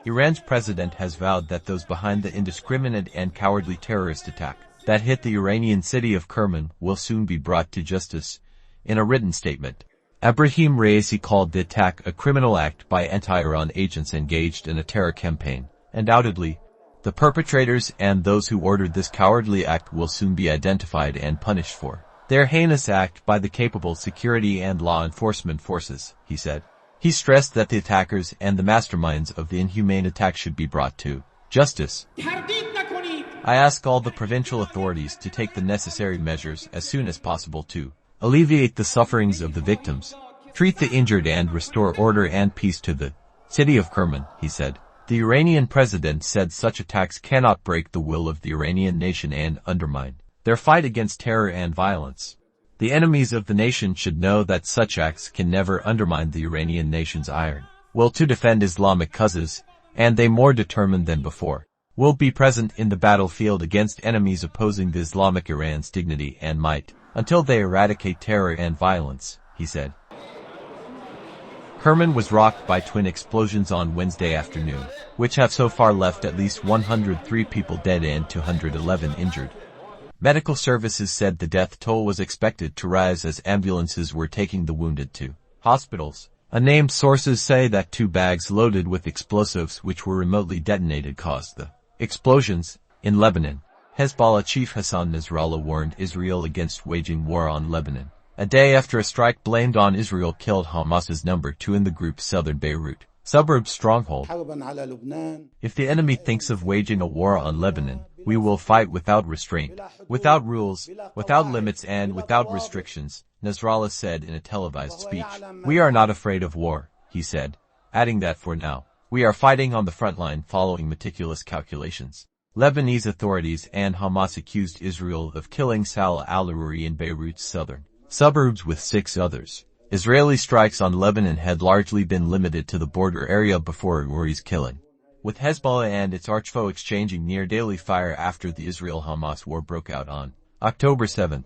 Iran's president has vowed that those behind the indiscriminate and cowardly terrorist attack that hit the Iranian city of Kerman will soon be brought to justice. In a written statement, Ebrahim Raisi called the attack a criminal act by anti-Iran agents engaged in a terror campaign. Undoubtedly, the perpetrators and those who ordered this cowardly act will soon be identified and punished for their heinous act by the capable security and law enforcement forces, he said. He stressed that the attackers and the masterminds of the inhumane attack should be brought to justice. I ask all the provincial authorities to take the necessary measures as soon as possible to alleviate the sufferings of the victims, treat the injured and restore order and peace to the city of Kerman, he said. The Iranian president said such attacks cannot break the will of the Iranian nation and undermine their fight against terror and violence. The enemies of the nation should know that such acts can never undermine the Iranian nation's iron will to defend Islamic causes, and they, more determined than before, will be present in the battlefield against enemies opposing the Islamic Iran's dignity and might, until they eradicate terror and violence, he said. Kerman was rocked by twin explosions on Wednesday afternoon, which have so far left at least 103 people dead and 211 injured. Medical services said the death toll was expected to rise as ambulances were taking the wounded to hospitals. Unnamed sources say that 2 bags loaded with explosives which were remotely detonated caused the explosions. In Lebanon, Hezbollah chief Hassan Nasrallah warned Israel against waging war on Lebanon, a day after a strike blamed on Israel killed Hamas's number 2 in the group's southern Beirut suburb stronghold. If the enemy thinks of waging a war on Lebanon, we will fight without restraint, without rules, without limits and without restrictions, Nasrallah said in a televised speech. We are not afraid of war, he said, adding that for now, we are fighting on the front line following meticulous calculations. Lebanese authorities and Hamas accused Israel of killing Salah al-Aruri in Beirut's southern suburbs with 6 others. Israeli strikes on Lebanon had largely been limited to the border area before Aruri's killing, with Hezbollah and its archfoe exchanging near-daily fire after the Israel-Hamas war broke out on October 7.